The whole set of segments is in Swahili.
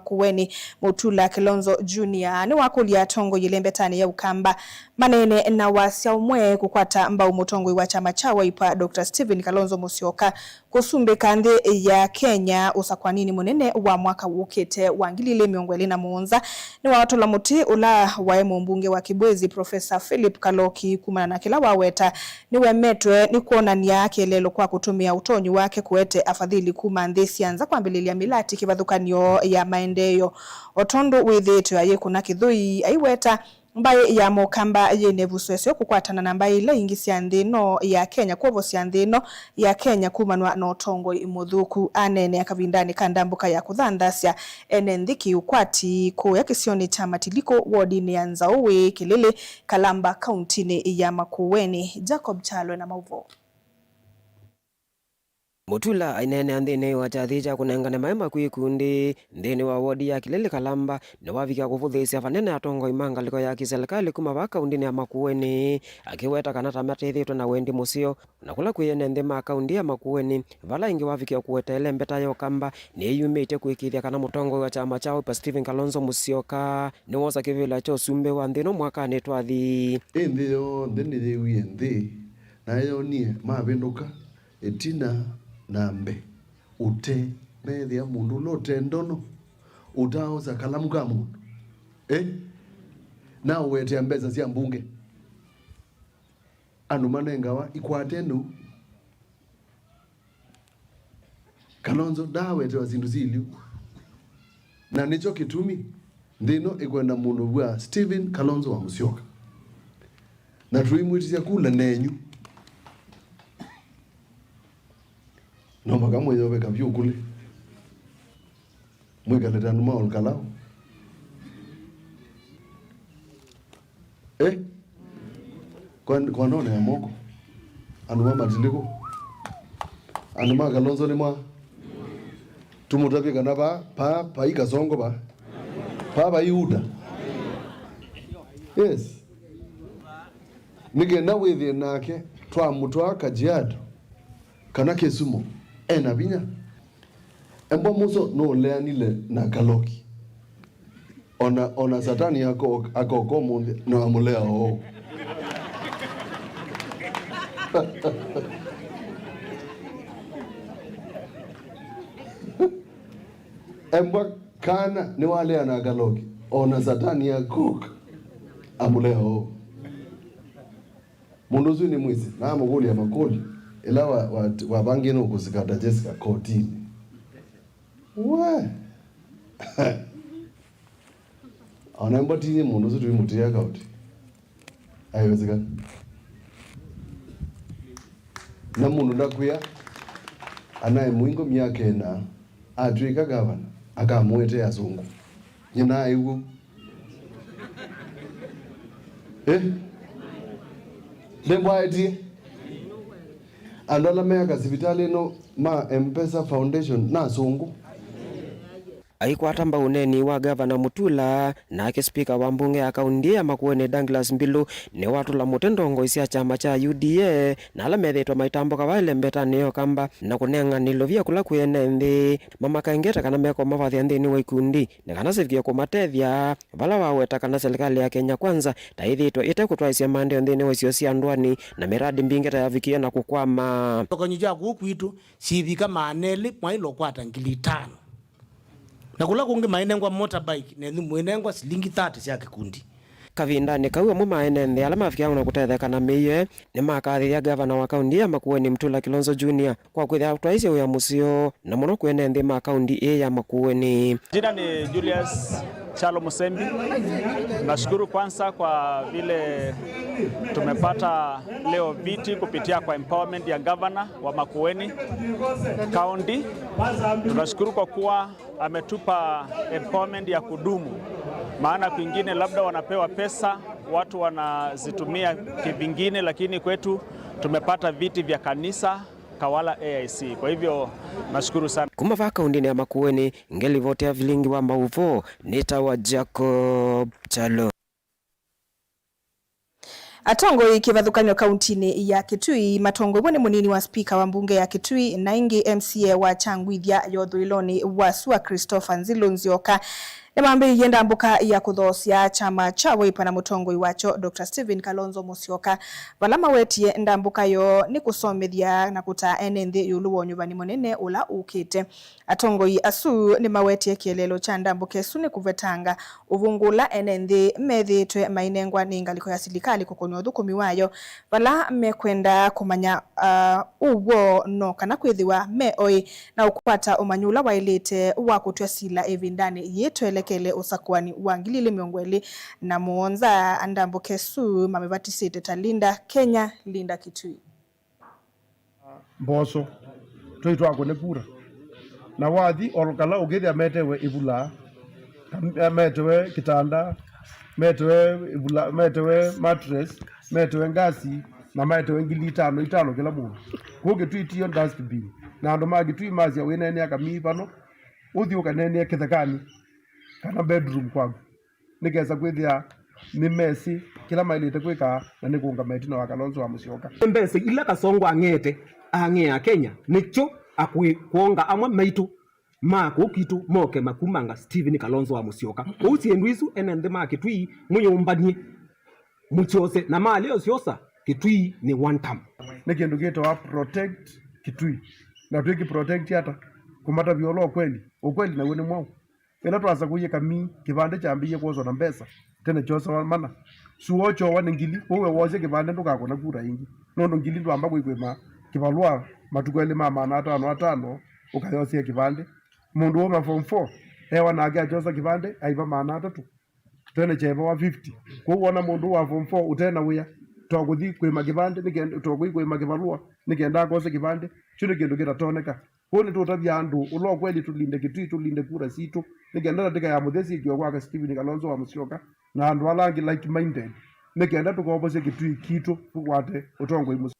Makueni Mutula Kilonzo Junior ni wakulia tongo yilembetani ya Ukamba manene na wasia umwe kukwata mbao mutongo wa chama cha Wiper Dr. Stephen Kalonzo Musyoka kusumbe kande ya Kenya usakwanini munene wa mwaka wukete wangilile miongwele na muunza ni watola muti ula waemu mbunge wa Kibwezi Professor Philip Kaloki kumana na kila waweta ni wemetwe ni kuona ni yake lelo kwa kutumia utonyi wake kuete afadhili kumandesi anza kwa mbililia milati kibadhukanyo ya maendeyo otondo withitu ya kuna kithui aiweta mbaye ya mokamba yenevu swesyo kukwatana na mbaye ile ingisi andino ya Kenya kwovo si andino ya Kenya kumanwa no tongo imudhuku anene akavindani kandambuka ya kuthandasya enendhiki ukwati ko ya kisioni cha matiliko wodini ya Nzauwe Kilele Kalamba kauntini ya Makueni. Jacob Chalwe na mauvo. Mutula ainene andine wachathija kunengana maema kwikundi ndene wa wodi ya Kilele Kalamba na wavika kuvuthisia vanene atongo imangaliko ya kiserikali kuma vaka undini ya Makueni akiweta kanata matethitwe na wendi musio na kula kuyene ndema akaundi ya Makueni vala ingi wavikia kuweta ele mbeta ya Ukamba ni yumite kuikithia kana mutongo wa chama chao pa Stephen Kalonzo Musyoka ni wosa kivila cho sumbe wa ndino mwaka netwathi yo ndeni dewi ndi na yo nie mavinduka etina nambe ute methia mundu lote ndono utaoza kalamu ka mundu na uwete mbeza cia mbunge andu manengawa ikwatenu Kalonzo dawete wa zindu ziliu na nicho kitumi ndino ikwenda mundu wa Stephen Kalonzo wa Musyoka na tuimwitisia kula nenyu no magamwe yobe kabyu kule mwigale numa olkalao kwa none ya moko anuma matindiko anuma Kalonzo ni mwa tumutapi kana pa ikasongo pa iuda yes nige na wethi nake twa mutwa Kajiado kana Kisumu ena binya embo muso no leanile na Kaloki ona satani yako akokomo no amulea o embo kana ni wale na Kaloki ona satani yako amulea o mundu zuni mwizi na amuguli ya makoli ila wabangino kusikata Jessica kotini we anaimba tini mundu zutu imutia kauti aiwezekana na mundu ndakuya anaye mwingo myake na atwika gavana akamwete azungu nyina aigu lembo eti andola mea kasivitali no ma M-Pesa Foundation na sungu aikwata mbauneni wa gavana Mutula na speaker wa mbunge akaundi ya Makueni Douglas Mbilu ne watula mutendongo isia chama cha UDA na ala methetwa maitambo kawaile mbeta niyo kamba na kunenga nilovia kula kuyene nthi mama kaingeta kana meko mavathia nthini wa ikundi na kana sivikia kumatethia vala waweta kana serikali ya Kenya Kwanza taithitwa ite kutwaisia mandeo nthini wa sio cia ndwani na miradi mbingeta yavikia na kukwama tokonyija kukwitu sivika maneli mwailo kwata ngili 5 na kula kungi mainengwa motorbike ne mwenengwa silingi 30 cia kikundi kavindani kauwa mumaenende ala mafikia una kutetheka na miye ni makathia gavana wa kaundi ya Makueni Mutula Kilonzo Junior kwa kwithia twaisio ya musio na muno kwenende ma kaundi ya Makueni. Jina ni Julius Chalo Musembi. Nashukuru kwanza kwa vile tumepata leo viti kupitia kwa empowerment ya governor wa Makueni County. Tunashukuru kwa kuwa ametupa empowerment ya kudumu. Maana kwingine labda wanapewa pesa, watu wanazitumia kivingine, lakini kwetu tumepata viti vya kanisa Kawala AIC. Kwa hivyo nashukuru sana. Kumava kaundi ya Makueni ngelivotea vilingi wa mauvo nita wa Jacob Chalo. Atongo ikivathukanyo kauntini ya Kitui, Matongo bone munini wa spika wa mbunge ya Kitui na ingi MCA wa Changwithia yothuiloni wa Sua Christopher Nzilu Nzioka Nemambi yenda mbuka ya kuthosia chama cha Wiper na mutongoi wacho Dr. Stephen Kalonzo Musyoka valama wetie ndambuka yo ni kusomethia na kuta enenthi yulu wonyuvani munene ula ukite. Atongoi asu ni mawetie kielelo cha ndambuka esu ni kuvetanga uvungula enenthi methitwe mainengwa ni ngaliko ya silikali kukonyo thukumi wayo vala mekwenda kumanya uwo no kana kwithiwa meoi na ukwata umanyula wailite wa kutwa sila evindani yetu kele usakwani wangilile miongweli na muonza andambuke su mamevatisite talinda Kenya Linda Kitui mboso toitwa kone pura na wathi olokala ugethia metewe ibula metewe kitanda metewe ibula metewe mattress metewe ngasi na metewe ngili 5 kila mundu kuge twitio dustbin na ndo magi twimazi wenene akami pano uthi ukanene kithakani kana bedroom kwangu nikeza kwithia ni mesi kila mailite kwika na nikunga metino wa Kalonzo wa Musyoka mbese ila Kasongo ang'ea Kenya nicho kuonga amwe maitu mako kitu moke makumanga Stephen Kalonzo wa Musyoka usi endwisu enende ma Kitui muyombanie muchose na mali osyosa Kitui ni one time nikindu gito wa protect Kitui na twiki protect hata kumata violo ukweli na wene mwao ela twasa kuye kami kibande chambiye kwozo na mbesa tene chose mana suocho wane ngili wewe woze kibande ndukako na kura ingi nondo ngili ndo ambako ikwema kibalwa matukwele mama na atano ukayosia kibande mundu wa form 4 hewa na aga chose kibande aiba mana 3 tene cheba wa 50 ko wona mundu wa form 4 utena uya toguthi kwema kibande nigenda togui kwema kibalwa nigenda gose kibande chune kendo kiratoneka hone tutabya andu ulo kweli tulinde Kitui tulinde kura situ nigenda ndika ya muthesi kyo kwa Stephen Kalonzo wa Musyoka na andu alangi like minded nigenda tukobose Kitui kitu kwate utongo imu.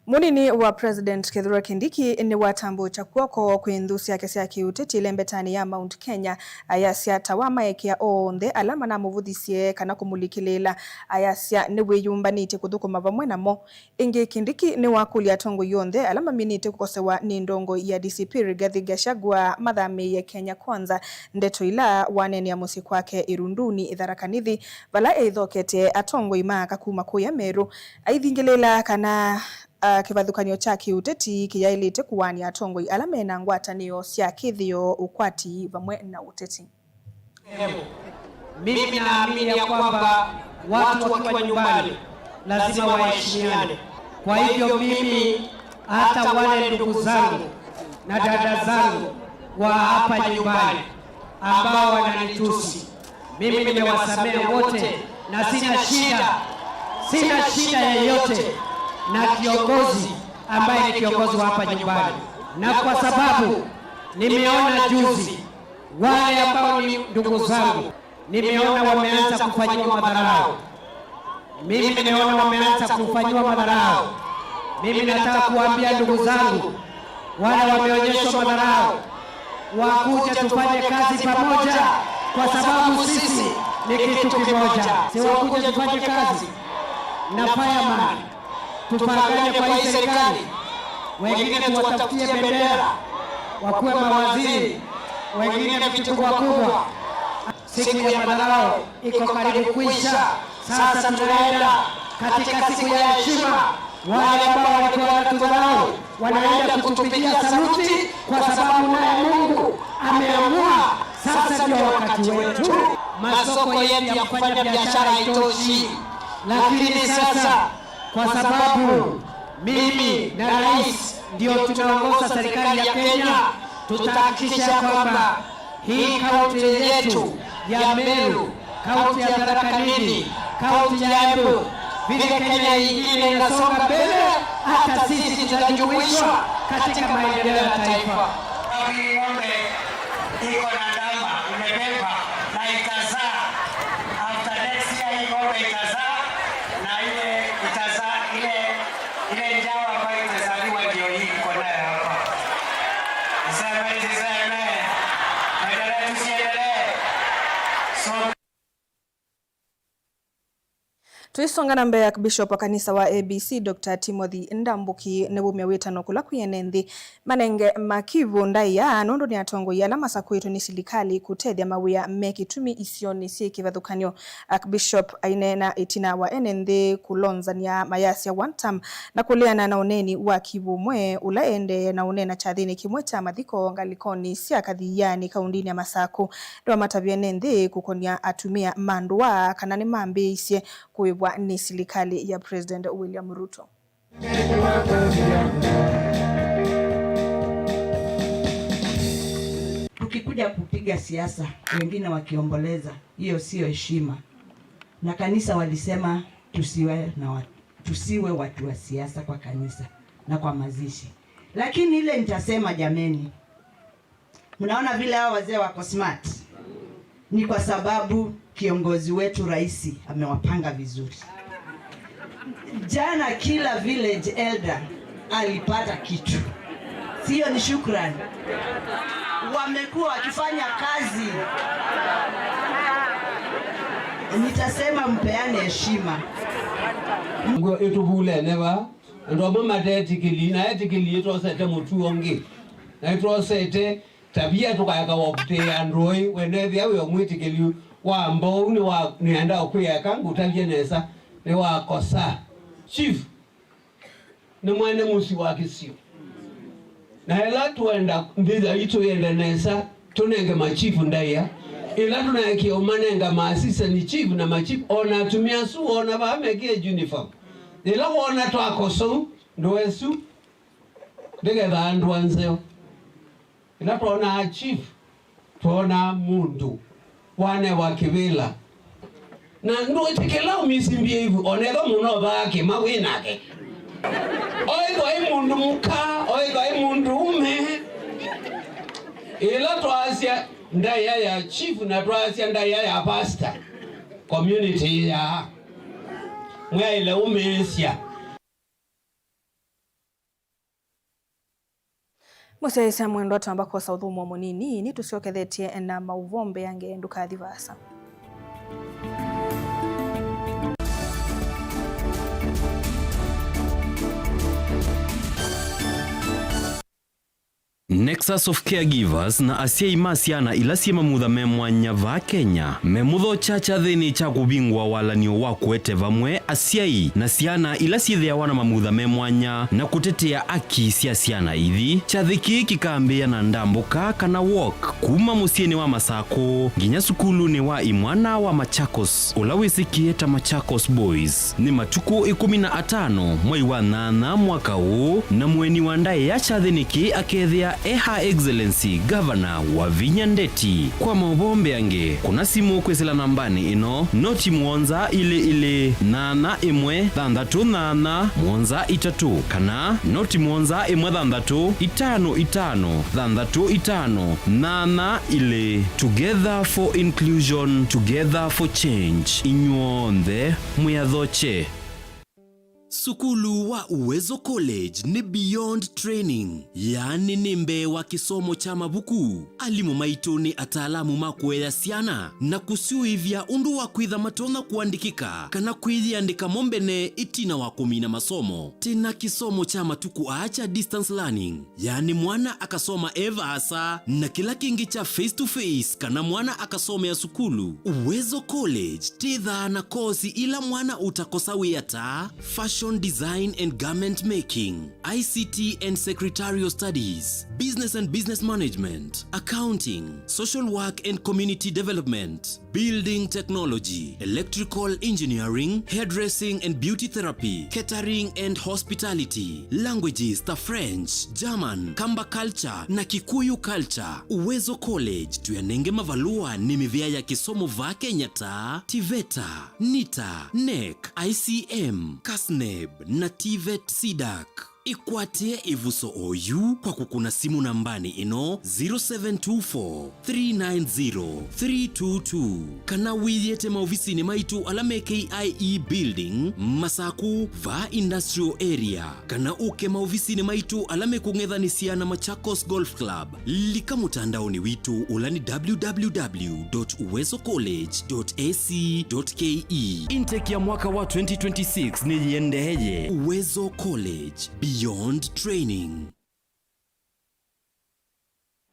Munini wa President Kithure Kindiki ni watambo cha kuoko kuindusi ya kesi ya kiuteti lembetani ya Mount Kenya ayasia tawama ekia onde alama na muvudhisie kana kumulikilela ayasia ni weyumbanite kudhukuma vamwe namo ingi Kindiki ni wakuli atongo yonde alama minite kukosewa ni ndongo ya DCP Rigathi Gachagua madhami ya Kenya Kwanza ndeto ila waneni ya musi kwake irunduni idharakanithi vala eidhokete atongo ima kakuma kuya Meru aidhingilela kana kivathukanio cha kiuteti kiyailite kuwania atongoi alamena ngwatanio cia kithio ukwati vamwe na uteti. Mimi naamini ya kwamba watu wakiwa nyumbani lazima waheshimiane. Kwa hivyo mimi hata wale ndugu zangu na dada zangu wa hapa nyumbani ambao wananitusi, mimi nimewasamehe wote na sina shida yoyote na kiongozi ambaye ni kiongozi wa hapa nyumbani. Na kwa sababu nimeona juzi wale ambao ni ndugu zangu, nimeona wameanza kufanyiwa madharau. Mimi nataka kuambia ndugu zangu wale wameonyeshwa madharau wakuja tufanye kazi pamoja, kwa sababu sisi ni kitu kimoja. Si wakuja tufanye kazi na fireman tupangane kwa hii serikali, wengine tuwatafutie bendera wakuwe mawaziri, wengine vitu kubwa. Siku ya madharau iko karibu kuisha. Sasa tunaenda katika siku ya heshima. Wale ambao walikuwa wanatudharau wanaenda kutupigia saluti, kwa sababu naye Mungu ameamua sasa ndio wakati wetu. Masoko yetu ya kufanya biashara haitoshi, lakini sasa kwa sababu mimi na rais ndio tunaongoza serikali ya Kenya, tutahakikisha kwamba hii kaunti yetu ya Meru, kaunti ya Tharaka Nithi, kaunti ya Embu, vile Kenya ingine inasonga mbele, hata sisi tutajumuishwa katika maendeleo ya taifa. Ng'ombe iko na ndama imebeba na itazaa, after next year ng'ombe itazaa na ile njao ambayo itazaliwa ndio hii iko nayo hapa. Sema hizi sema, endelee tusiendelee. Tuisongana mbele Bishop wa kanisa wa ABC Dr. Timothy Ndambuki nebumya wetano kula kuyenendi manenge makivu ndaya nondo ni atongo yala masako yetu ni silikali kutethya mawia mekitumi isioni si kivathukanyo. Bishop ainena itina wa enende kulonzania mayasi ya one time na kuleana na uneni wa kivumwe ulaende na unena chathini kimwe cha mathiko ngalikoni sia kathiyani kaundini ya Masako ndo matavya nende kukonia atumia mandua kanani mambe isye kuibwa ni silikali ya President William Ruto. Tukikuja kupiga siasa wengine wakiomboleza, hiyo sio heshima. Na kanisa walisema tusiwe watu wa siasa kwa kanisa na kwa mazishi. Lakini ile nitasema jameni, mnaona vile hao wazee wako smart, ni kwa sababu kiongozi wetu rais amewapanga vizuri. Jana kila village elder alipata kitu. Sio ni shukrani. Wamekuwa wakifanya kazi. Nitasema mpeane heshima. Ngo etubule neba ndo mama tetikili na etikili etosete mutuonge. Na etosete tabia tukayaka wopte androi wenethia we omwitikili wa ambao ni wa nienda okuyeka ngutabye nesa ni wa kosa chief ni mwene musi wa kisio na hela tuenda ndiza ito yenda nesa tunenge machifu ndaya ila tunayeki omanenga maasisa ni chief na machief ona tumia su ona bameke uniform ila ona twakoso ndoesu ndege bandu anzeo ila tuona chief tuona mundu wane wa kivila na ndo tekela umisimbie hivi onega muno bake mawinake oigo mundu muka oigo mundu ume ila twasia ndaya ya chief na twasia ndaya ya pastor community ya mwaile umesia Musese mwendo tambako sauthumo munini ni tusiokethetie na mauvombe yange ndukathi vasa. Nexus of Caregivers na asiai masiana ilasie mamutha memwanya va Kenya memutho chacha thini cha kubingwa walanio wa kuete vamwe asiai na siana ilasiethea wana mamutha memwanya na kutetea aki cia siana ithi chathiki kikambia na ndambuka kana walk kuma musieni wa Masako nginya sukuluni wa imwana wa Machakos ula wisikie ta Machakos Boys ni matuku 15 mwai wa 8 mwaka huu na mweni wa ndae ya chathiniki akethea Her Excellency Governor wa Vinya Ndeti kwa maubombe yange kuna simu kwesela nambani ino noti muonza ile nana imwe thandatu nana muonza itatu kana noti muonza imwe thandatu itano thandatu itano nana ile Together for Inclusion, Together for Change inyuonde muyathoche. Sukulu wa Uwezo College ni beyond training, yani nimbe wa kisomo cha mabuku. Alimu maitu ni ataalamu makuea siana na kusiuivya undu wa kwitha matona kuandikika kana kwithiandika mombene itina wa kumina masomo. Tena kisomo cha matuku acha distance learning, yani mwana akasoma eva asa na kila kingi cha face to face kana mwana akasoma ya sukulu. Uwezo College titha na kozi ila mwana utakosa wiyata fashion design and garment making, ICT and secretarial studies, business and business management, accounting, social work and community development, building technology, electrical engineering, hairdressing and beauty therapy, catering and hospitality, languages ta French, German, Kamba culture na Kikuyu culture. Uwezo College tuyanenge mavalua ni mivya ya kisomo va Kenya ta TVETA, NITA, NEC, ICM, KASNEB na TVET SIDAC. ikwatie ivuso oyu kwa kukuna simu nambani ino 0724 390 322 kana wiyete maofisini maitu alame KIE building Masaku va industrial area kana uke maofisini maitu alame kungethanisiana Machakos Golf Club lika mutandaoni witu ulani www.uwezocollege.ac.ke. Intake ya mwaka wa 2026 ni yendeje. Uwezo College, beyond training.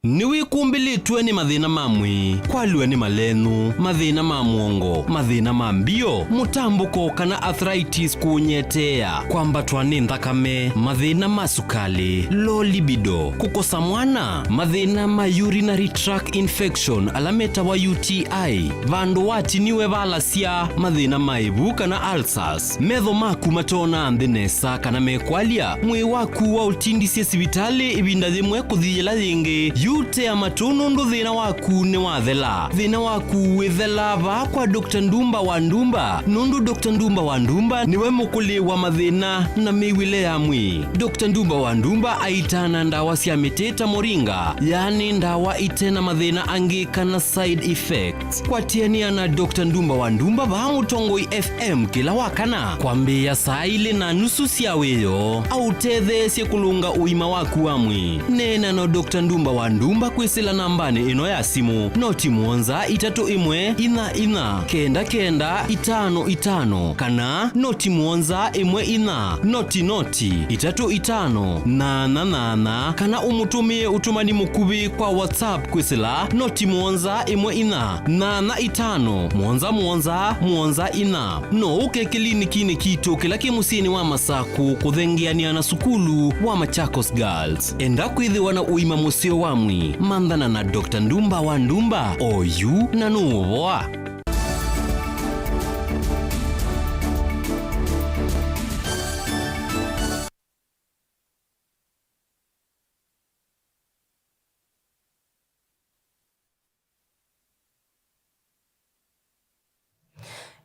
Niwikumbilitwe ni mathina mamwe, kwaliwe ni malenu, mathina ma muongo, mathina ma mbio, mutambuko kana arthritis kunyetea, kwambatwa ni nthakame, mathina ma sukali, low libido, kukosa mwana, mathina ma urinary tract infection alameta wa UTI, vandu watiniwe valasia, mathina ma ibu kana ulcers, metho maku matona anthinesa kana mekwalia, mwi waku wa utindisye sibitali ibinda thimwe kuthiyela thingi, yute ya matunu ndu thina waku ni wathela. Thina waku withela va kwa Dr. Ndumba wa Ndumba. Nundu Dr. Ndumba wa Ndumba niwe mukuli wa mathina na miwile ya mwi. Dr. Ndumba wa Ndumba aitana ndawa cia miteta moringa, yani ndawa itena mathina angi kana side effects. Kwa tiania na Dr. Ndumba wa Ndumba va Mutongoi FM kila wakana kwambia saa ile na nusu cia wiyo au tethe cia kulunga uima waku wa mwi. Nena no Dr. Ndumba wa Ndumba kwisila nambani ino ya simu noti muonza 314995 kana noti muonza 14 noti 3588 kana umutumie utumani mukubi kwa WhatsApp kwisila noti muonza 14 no uke kliniki ni kitu kila kimusini wa Masaku kuthengiania na sukulu wa Machakos Girls. Enda kwithiwa na uima musio wamwi mandhana na Dr. Ndumba wa Ndumba oyu na nuvoa.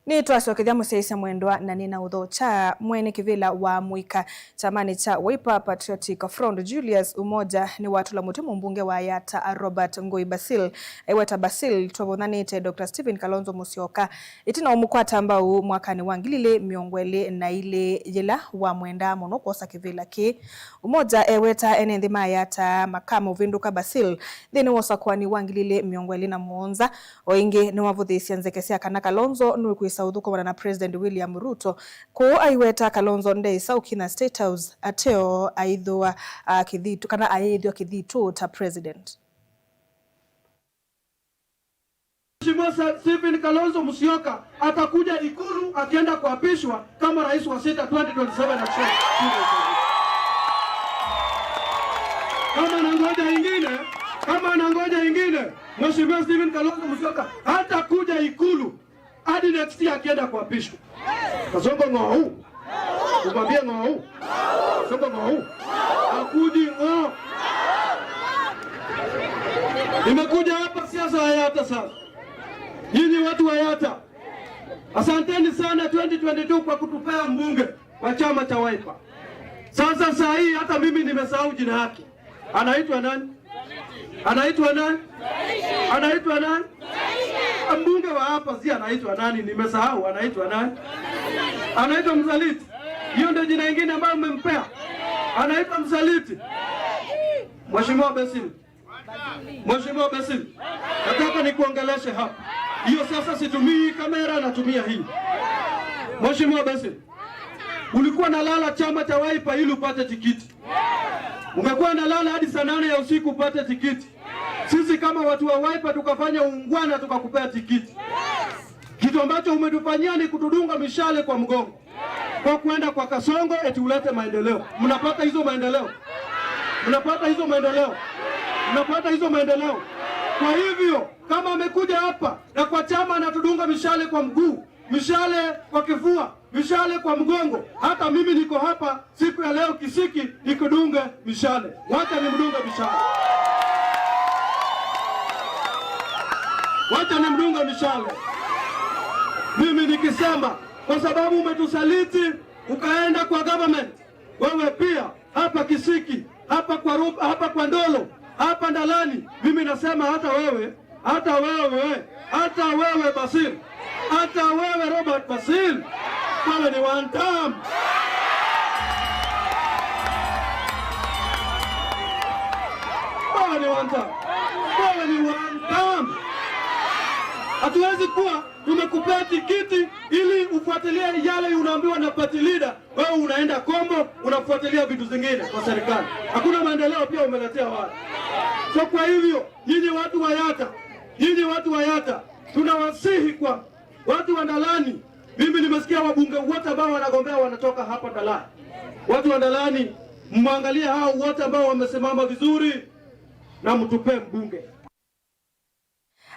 Ni twacokethia muceisa mwendwa na nina utho cha mwene kivila wa Mwika chamani cha Wiper Patriotic Front Julius Umoja ni watu la mutemu mbunge wa Yata Robert Ngoi Basil eweta Basil twavonanite Dr. Stephen Kalonzo Musyoka itina umukwata ambao mwakani wangilile miongwele na ile yela wa mwenda mono kosa kivila ki Umoja eweta enendhima Yata makamo vinduka Basil thini wosa kwani wangilile miongwele na muonza oingi ni wavuthisia nzekesia kana Kalonzo nuku saudhuko na President William Ruto ko aiweta Kalonzo ndeisa ukina State House ateo aidhwa kidhitu kana aidhwa kidhitu ta president. Mheshimiwa Stephen Kalonzo Musyoka atakuja Ikulu akienda kuapishwa kama rais wa sita 2027 na kama anangoja ingine Mheshimiwa Stephen Kalonzo Musyoka hatakuja Ikulu hadi next year akienda kuapishwa. Kasongo ng'ou. Kumwambia ng'ou. Kasongo ng'ou. Hakuji ng'ou. Nimekuja hapa siasa ya Yata sasa. Nyinyi watu wa Yata, asanteni sana 2022 kwa kutupea mbunge wa chama cha Wiper. Sasa saa hii hata mimi nimesahau jina yake. Anaitwa nani? Anaitwa nani? Anaitwa nani? Mbunge wa hapa si anaitwa nani? Nimesahau anaitwa nani? Anaitwa Msaliti. Hiyo ndio jina lingine ambalo mmempea. Anaitwa Msaliti. Mheshimiwa Basil. Mheshimiwa Basil. Nataka nikuongeleshe hapa. Hiyo sasa situmii kamera, natumia hii. Mheshimiwa Basil. Ulikuwa nalala chama cha Wiper ili upate tikiti. Ungekuwa nalala hadi saa 8 ya usiku upate tikiti. Sisi kama watu wa Wiper tukafanya ungwana tukakupea tikiti. Kitu ambacho umetufanyia ni kutudunga mishale kwa mgongo. Kwa kwenda kwa Kasongo eti ulete maendeleo. Mnapata hizo maendeleo? Mnapata hizo maendeleo? Mnapata hizo maendeleo? Kwa hivyo kama amekuja hapa na kwa chama anatudunga mishale kwa mguu, mishale kwa kifua, mishale kwa mgongo, hata mimi niko hapa siku ya leo kisiki nikudunge mishale. Wacha nimdunge mishale. Wacha nimdunge mishale. Mimi nikisema kwa sababu umetusaliti ukaenda kwa government, wewe pia hapa Kisiki, hapa kwa Rupa, hapa kwa Ndolo, hapa Ndalani. Mimi nasema hata wewe Basil, hata wewe Robert Basil, wewe ni one term. Wewe ni one term. Hatuwezi kuwa tumekupea tikiti ili ufuatilie yale unaambiwa na party leader, wewe unaenda Kombo unafuatilia vitu zingine kwa serikali. Hakuna maendeleo pia umeletea watu. So kwa hivyo nyinyi watu wa Yata, tunawasihi kwa watu wa Ndalani. Mimi nimesikia wabunge wote ambao wanagombea wanatoka hapa Ndalani. Watu wa Ndalani, mwangalie hao wote ambao wamesimama vizuri na mtupe mbunge.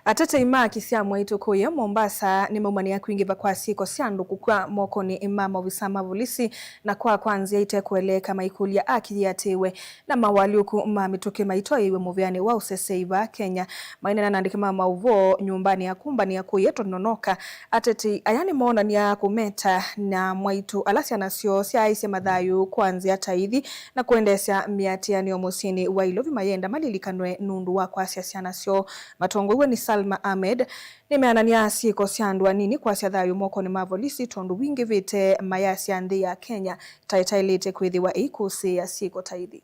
Atete ima kisiamwa itukuye Mombasa ni maumania kuingi bakwasi kwa sianduku kwa moko ni imama wisama vulisi na kwa kwanzia ite kueleka maikulia akili yatewe na mawaliuku mamituke maitoi iwe muviani wa useseiva Kenya. Maina na nandike mama uvo nyumbani ya kumba ni ya kuyeto nonoka. Atete ayani mona ni ya kumeta na mwaitu alasi anasio siya isi madhayu kwanzia taidhi na kuendesya miatia ni omosini wa ilovi mayenda malilikanwe nundu wa kwa siya anasio matongo uwe ni Salma Ahmed nimeanania siko siandwa nini kwa siadhayu moko ni mavolisi tondu wingi vite mayasi andhi ya Kenya taitailite kuidhiwa ikusi ya siko taidhi.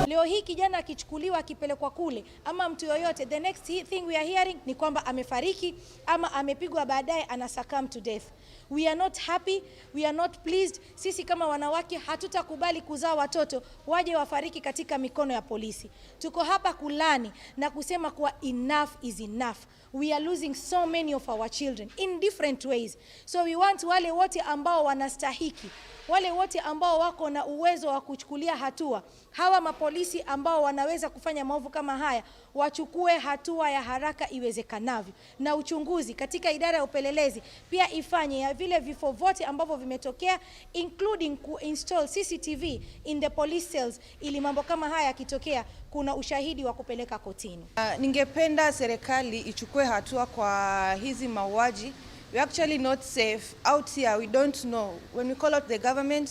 Leo hii kijana akichukuliwa akipelekwa kule ama mtu yoyote, the next thing we are hearing ni kwamba amefariki ama amepigwa baadaye ana succumb to death. We are not happy, we are not pleased. Sisi kama wanawake hatutakubali kuzaa watoto waje wafariki katika mikono ya polisi. Tuko hapa kulani na kusema kuwa enough is enough. We are losing so many of our children in different ways. So we want wale wote ambao wanastahiki, wale wote ambao wako na uwezo wa kuchukulia hatua, hawa mapolisi ambao wanaweza kufanya maovu kama haya, wachukue hatua ya haraka iwezekanavyo. Na uchunguzi katika idara ya upelelezi pia ifanye ya vile vifo vote ambavyo vimetokea, including install CCTV in the police cells, ili mambo kama haya yakitokea kuna ushahidi wa kupeleka kotini. Ningependa serikali ichukue hatua kwa hizi mauaji. We're actually not safe out here. We don't know. When we call out the government,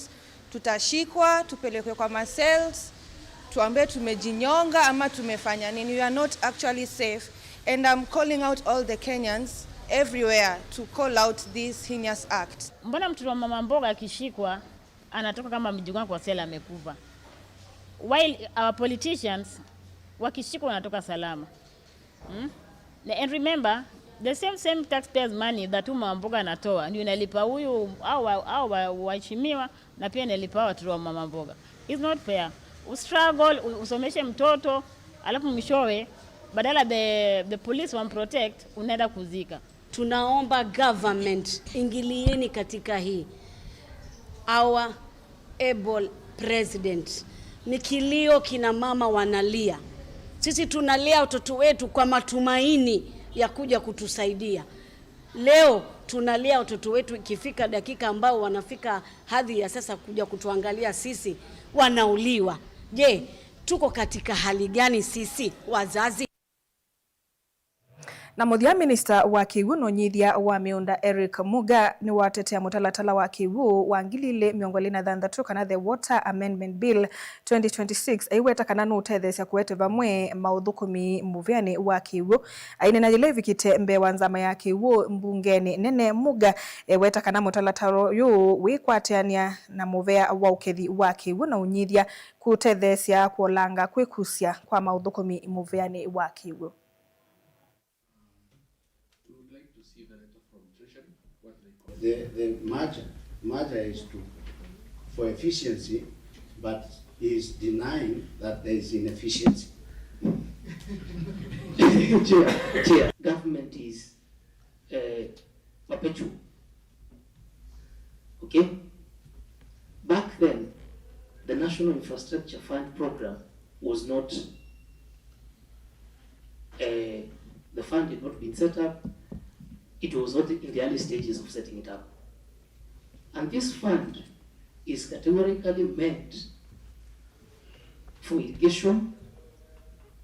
tutashikwa, tupelekwe kwa cells, tuambie tumejinyonga ama tumefanya nini. We are not actually safe. And I'm calling out all the Kenyans everywhere to call out this heinous act. Mbona mtoto wa mama mboga akishikwa anatoka kama mjukuu kwa sela amekufa? While our politicians wakishikwa wanatoka salama. And remember, the same taxpayers money that mama mboga anatoa ndio inalipa huyu au waheshimiwa na pia inalipa watu wa mama mboga. It's not fair. Ustruggle, usomeshe mtoto, alafu mwishowe badala the police want protect unaenda kuzika. Tunaomba government ingilieni katika hii. Our able president, ni kilio kina mama wanalia. Sisi tunalia watoto wetu kwa matumaini ya kuja kutusaidia. Leo tunalia watoto wetu ikifika dakika ambao wanafika hadhi ya sasa kuja kutuangalia sisi wanauliwa. Je, tuko katika hali gani sisi wazazi? Na muthia minister wa Kiwu nonyithia wa miunda Eric Muga ni watetea mutalatala wa Kiwu wangilile miongoli na thanthatu kana the Water Amendment Bill 2026 aiweta kana no utethecia kuete vamwe mauthukumi muviani wa Kiwu aine na jile vikite mbe wanzama ya Kiwu mbungeni nene Muga weta kana mutalatalo yu wikwateania na muvea wa ukethi wa Kiwu na unyithia kutethecia kuolanga kwikusia kwa mauthukumi muviani wa Kiwu. The merger is for efficiency, but is denying that there is inefficiency. Chair, government is perpetual. Okay? Back then, the National Infrastructure Fund program was not, the fund had not been set up. It was not in the early stages of setting it up. And this fund is categorically meant for irrigation,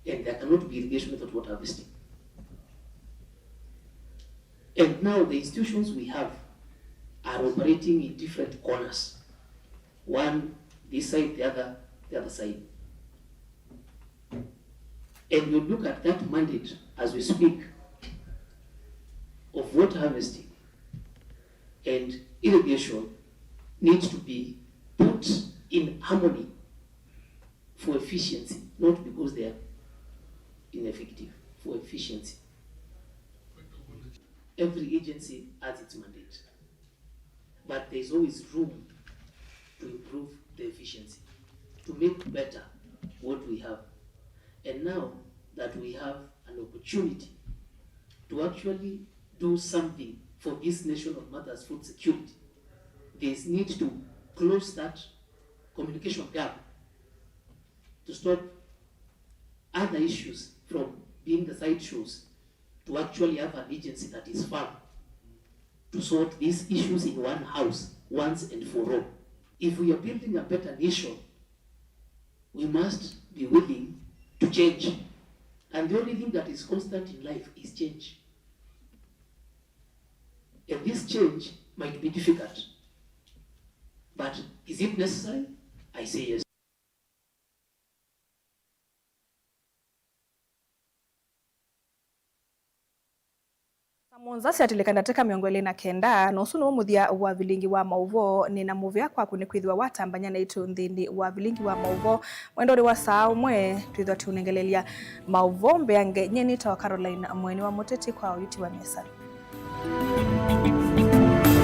and there cannot be irrigation without water harvesting. And now the institutions we have are operating in different corners. One, the this side, the other side. And you look at that mandate as we speak of water harvesting and irrigation needs to be put in harmony for efficiency, not because they are ineffective, for efficiency. Every agency has its mandate, but there's always room to improve the efficiency, to make better what we have. And now that we have an opportunity to actually do something for this nation of matters food security, there's need to close that communication gap to stop other issues from being the side shows, to actually have an agency that is firm to sort these issues in one house once and for all. If we are building a better nation, we must be willing to change. And the only thing that is constant in life is change. And this change might be difficult, but is it necessary? I say yes. Monza siatilikana teka miongo ile na kenda nusu no muthia wa vilingi wa mauvo ni na movia kwa kunikwithwa watambanya na itu nthini wa vilingi wa mauvo mwendo ri wa saa umwe twithwa tunengelelia mauvo mbeange nyeni ta Caroline Mweni wa Muteti kwa uti wa mesa.